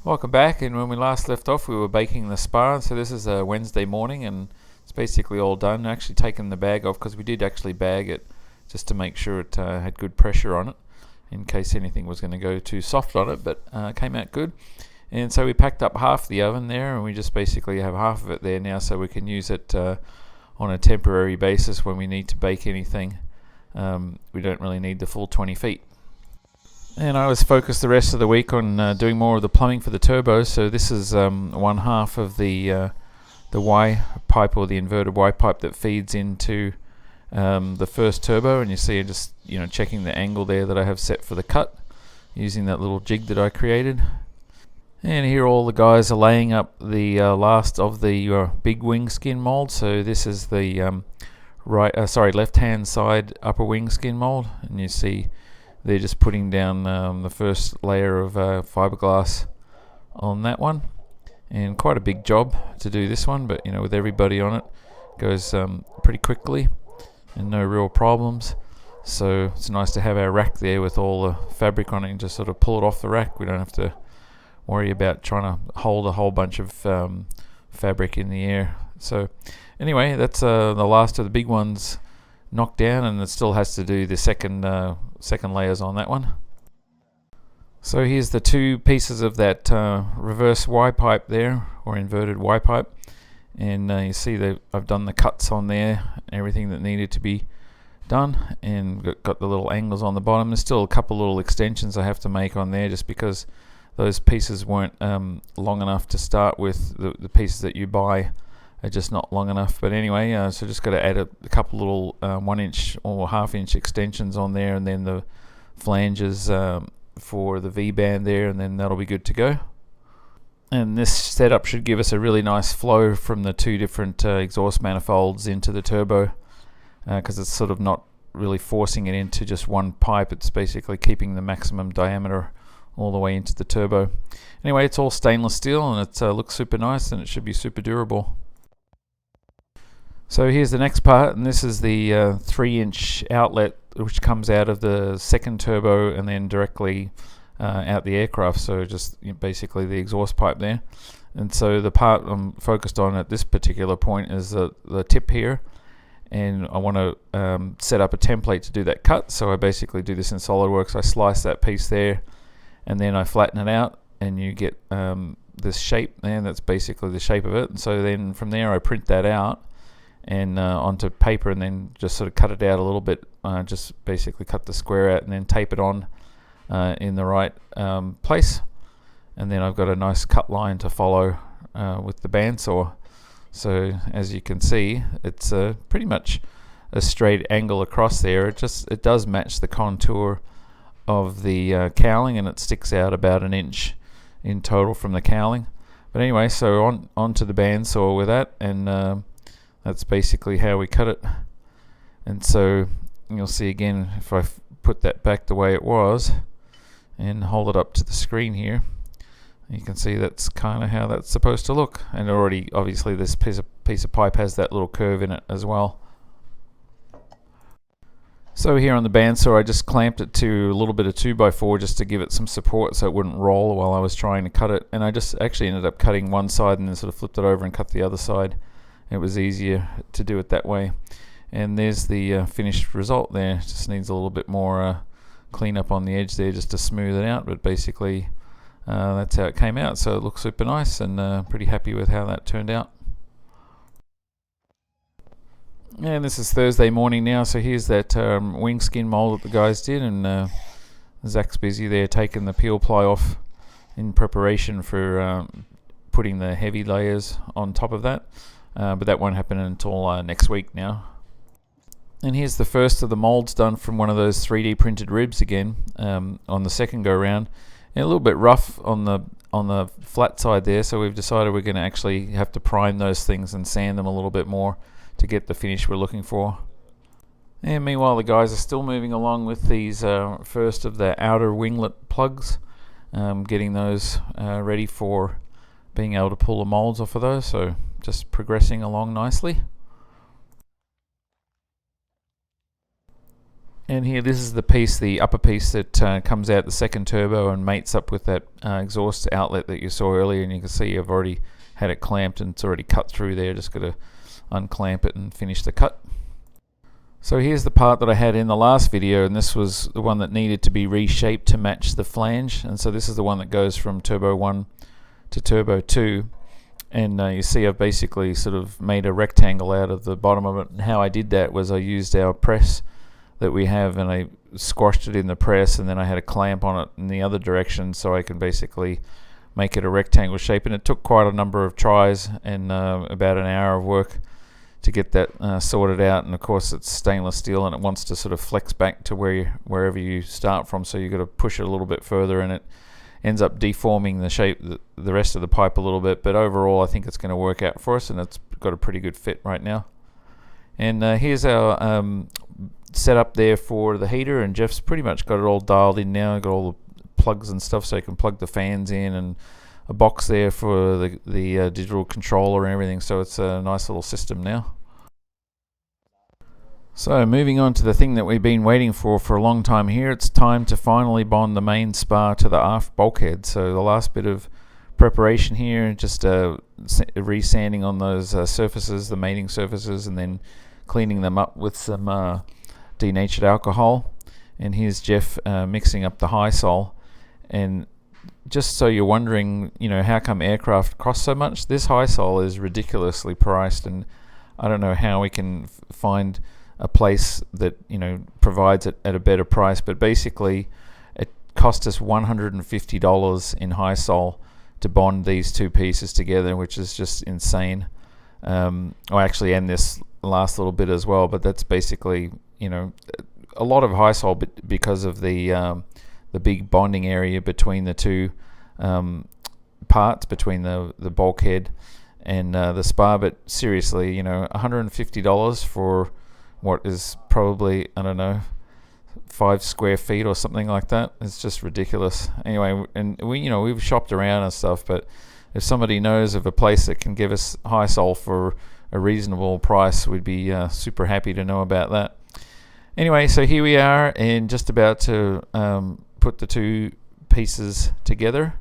Welcome back, and when we last left off we were baking the spar, so this is a Wednesday morning and it's basically all done. Actually taken the bag off because we did actually bag it just to make sure it had good pressure on it in case anything was going to go too soft on it, but came out good. And so we packed up half the oven there and we just basically have half of it there now so we can use it on a temporary basis when we need to bake anything. We don't really need the full 20 feet. And I was focused the rest of the week on doing more of the plumbing for the turbo. So this is one half of the Y pipe, or the inverted Y pipe that feeds into the first turbo. And you see, just checking the angle there that I have set for the cut, using that little jig that I created. And here all the guys are laying up the last of the big wing skin mold. So this is the left-hand side upper wing skin mold, and you see they're just putting down the first layer of fiberglass on that one, and quite a big job to do this one, but with everybody on it goes pretty quickly and no real problems. So it's nice to have our rack there with all the fabric on it and just sort of pull it off the rack. We don't have to worry about trying to hold a whole bunch of fabric in the air. So anyway, that's the last of the big ones knocked down, and it still has to do the second layers on that one. So here's the two pieces of that reverse Y pipe there, or inverted Y pipe, and you see that I've done the cuts on there, everything that needed to be done, and got the little angles on the bottom. There's still a couple little extensions I have to make on there just because those pieces weren't long enough to start with. The pieces that you buy are just not long enough. But anyway, so just got to add a couple little 1 inch or half-inch extensions on there, and then the flanges for the V-band there, and then that'll be good to go. And this setup should give us a really nice flow from the two different exhaust manifolds into the turbo, because it's sort of not really forcing it into just one pipe. It's basically keeping the maximum diameter all the way into the turbo. Anyway, it's all stainless steel, and it looks super nice, and it should be super durable. So here's the next part, and this is the 3-inch outlet which comes out of the second turbo and then directly out the aircraft. So just basically the exhaust pipe there. And so the part I'm focused on at this particular point is the tip here, and I want to set up a template to do that cut. So I basically do this in SolidWorks. I slice that piece there, and then I flatten it out, and you get this shape there. That's basically the shape of it. And so then from there I print that out and onto paper, and then just sort of cut it out a little bit, just basically cut the square out and then tape it on in the right place, and then I've got a nice cut line to follow with the bandsaw. So as you can see, it's pretty much a straight angle across there. It does match the contour of the cowling, and it sticks out about 1 inch in total from the cowling. But anyway, so onto the bandsaw with that, and that's basically how we cut it. And so you'll see again, if I put that back the way it was and hold it up to the screen here, you can see that's kind of how that's supposed to look. And already, obviously, this piece of pipe has that little curve in it as well. So here on the bandsaw, I just clamped it to a little bit of 2x4 just to give it some support so it wouldn't roll while I was trying to cut it. And I just actually ended up cutting one side and then sort of flipped it over and cut the other side. It was easier to do it that way. And there's the finished result there. It just needs a little bit more clean up on the edge there just to smooth it out, but basically that's how it came out. So it looks super nice, and pretty happy with how that turned out. And this is Thursday morning now, so here's that wing skin mold that the guys did, and Zach's busy there taking the peel ply off in preparation for putting the heavy layers on top of that. But that won't happen until next week now. And here's the first of the molds done from one of those 3D printed ribs again on the second go round. And a little bit rough on the flat side there, so we've decided we're going to actually have to prime those things and sand them a little bit more to get the finish we're looking for. And meanwhile, the guys are still moving along with these first of the outer winglet plugs, getting those ready for being able to pull the molds off of those. So just progressing along nicely. And here, this is the piece, the upper piece that comes out the second turbo and mates up with that exhaust outlet that you saw earlier. And you can see I've already had it clamped and it's already cut through there. Just got to unclamp it and finish the cut. So here's the part that I had in the last video, and this was the one that needed to be reshaped to match the flange. And so this is the one that goes from turbo 1 to turbo 2. And you see I've basically sort of made a rectangle out of the bottom of it. And how I did that was I used our press that we have, and I squashed it in the press, and then I had a clamp on it in the other direction so I can basically make it a rectangle shape. And it took quite a number of tries and about an hour of work to get that sorted out. And of course it's stainless steel and it wants to sort of flex back to wherever you start from, so you've got to push it a little bit further, and it ends up deforming the shape, the rest of the pipe a little bit. But overall I think it's going to work out for us, and it's got a pretty good fit right now. And here's our setup there for the heater, and Jeff's pretty much got it all dialed in now. Got all the plugs and stuff so you can plug the fans in, and a box there for the digital controller and everything, so it's a nice little system now. So moving on to the thing that we've been waiting for a long time here, it's time to finally bond the main spar to the aft bulkhead. So the last bit of preparation here, just resanding on those surfaces, the mating surfaces, and then cleaning them up with some denatured alcohol. And here's Jeff mixing up the high sol. And just so you're wondering, how come aircraft cost so much, this high sol is ridiculously priced, and I don't know how we can find a place that provides it at a better price, but basically it cost us $150 in high sol to bond these two pieces together, which is just insane. And this last little bit as well, but that's basically a lot of high sol because of the big bonding area between the two parts, between the bulkhead and the spar. But seriously, $150 for what is probably, I don't know, 5 square feet or something like that. It's just ridiculous. Anyway, and we've shopped around and stuff, but if somebody knows of a place that can give us high sol for a reasonable price, we'd be super happy to know about that. Anyway, so here we are, and just about to put the two pieces together.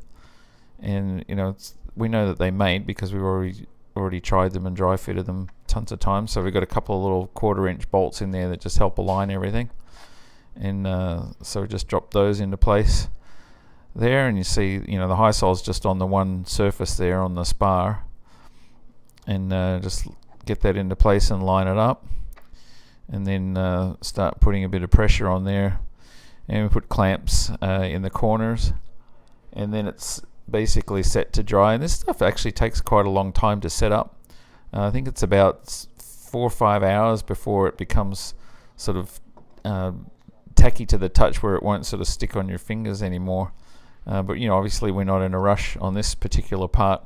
And we know that they mate because we've already tried them and dry fitted them tons of times. So we've got a couple of little 1/4-inch bolts in there that just help align everything. And so just drop those into place there, and you see the high sol's just on the one surface there on the spar, and just get that into place and line it up, and then start putting a bit of pressure on there, and we put clamps in the corners, and then it's basically set to dry. And this stuff actually takes quite a long time to set up. I think it's about 4 or 5 hours before it becomes sort of tacky to the touch, where it won't sort of stick on your fingers anymore. But obviously we're not in a rush on this particular part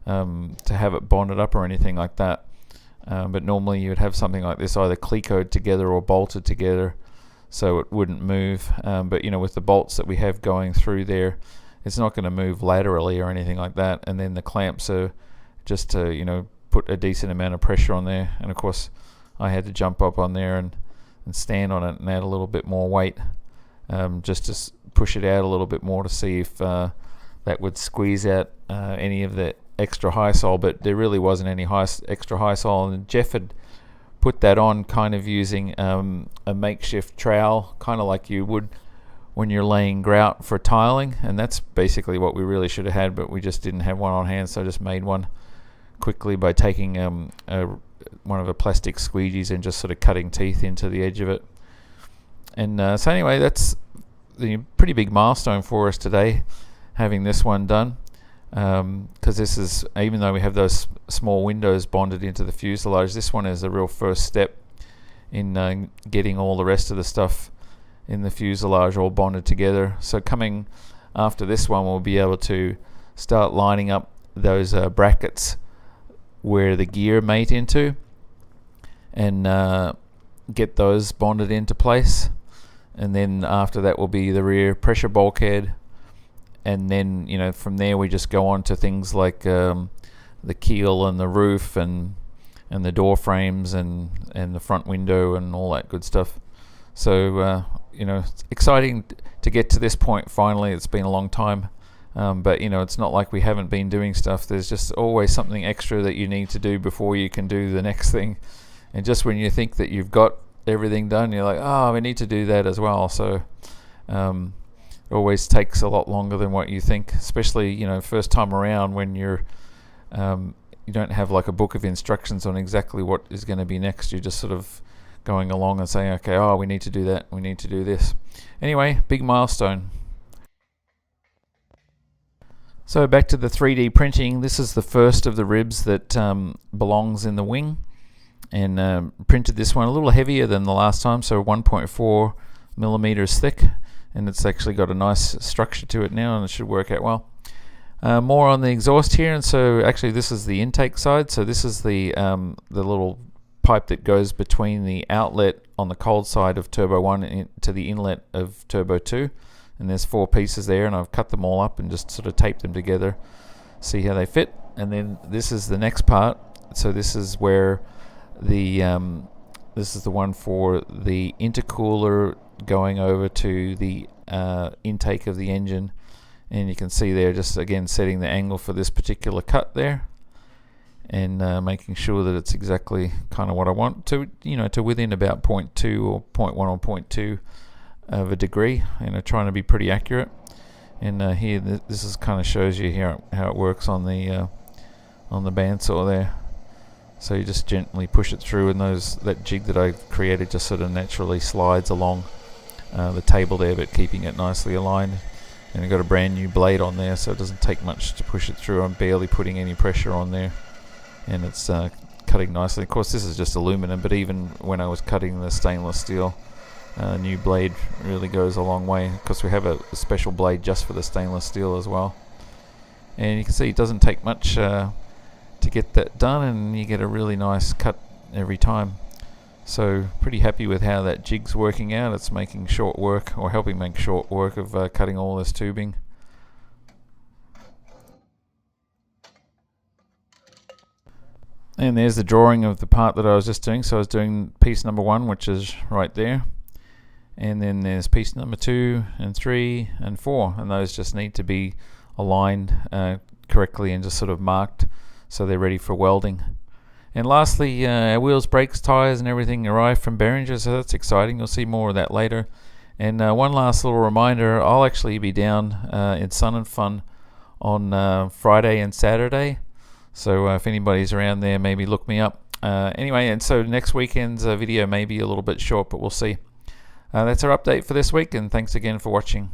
to have it bonded up or anything like that. But normally you would have something like this either clecoed together or bolted together so it wouldn't move. But with the bolts that we have going through there, it's not going to move laterally or anything like that. And then the clamps are just to put a decent amount of pressure on there. And of course I had to jump up on there and stand on it and add a little bit more weight, just to push it out a little bit more to see if that would squeeze out any of the extra high sol. But there really wasn't any extra high sol, and Jeff had put that on kind of using a makeshift trowel, kind of like you would when you're laying grout for tiling. And that's basically what we really should have had, but we just didn't have one on hand, so I just made one quickly by taking one of the plastic squeegees and just sort of cutting teeth into the edge of it. And so anyway, that's the pretty big milestone for us today, having this one done, because this is, even though we have those small windows bonded into the fuselage, this one is the real first step in getting all the rest of the stuff in the fuselage all bonded together. So coming after this one, we'll be able to start lining up those brackets where the gear mate into, and get those bonded into place. And then after that will be the rear pressure bulkhead, and then from there we just go on to things like the keel and the roof and the door frames and the front window and all that good stuff. So it's exciting to get to this point finally. It's been a long time, but it's not like we haven't been doing stuff. There's just always something extra that you need to do before you can do the next thing. And just when you think that you've got everything done, you're like, oh, we need to do that as well. So it always takes a lot longer than what you think, especially first time around when you don't have like a book of instructions on exactly what is going to be next. You're just sort of going along and saying, okay, we need to do that, we need to do this. Anyway, big milestone. So back to the 3D printing. This is the first of the ribs that belongs in the wing, and printed this one a little heavier than the last time, so 1.4 millimeters thick, and it's actually got a nice structure to it now, and it should work out well. More on the exhaust here, and so actually this is the intake side. So this is the little pipe that goes between the outlet on the cold side of Turbo 1 to the inlet of Turbo 2, and there's 4 pieces there, and I've cut them all up and just sort of taped them together, see how they fit. And then this is the next part. So this is where this is the one for the intercooler going over to the intake of the engine, and you can see there, just again setting the angle for this particular cut there, and making sure that it's exactly kind of what I want to, to within about 0.2 or 0.1 or 0.2 of a degree, trying to be pretty accurate. And here this is kind of shows you here how it works on the bandsaw there. So you just gently push it through, and that jig that I created just sort of naturally slides along the table there, but keeping it nicely aligned. And I've got a brand new blade on there, so it doesn't take much to push it through. I'm barely putting any pressure on there, and it's cutting nicely. Of course, this is just aluminum, but even when I was cutting the stainless steel, new blade really goes a long way, because we have a special blade just for the stainless steel as well. And you can see it doesn't take much to get that done, and you get a really nice cut every time. So pretty happy with how that jig's working out. It's making short work, or helping make short work of cutting all this tubing. And there's the drawing of the part that I was just doing. So I was doing piece number 1, which is right there, and then there's piece number 2 and 3 and 4, and those just need to be aligned correctly and just sort of marked so they're ready for welding. And lastly, our wheels, brakes, tires and everything arrived from Behringer, so that's exciting. You'll see more of that later. And one last little reminder, I'll actually be down in Sun and Fun on Friday and Saturday, so if anybody's around there, maybe look me up. Anyway, and so next weekend's video may be a little bit short, but we'll see. That's our update for this week, and thanks again for watching.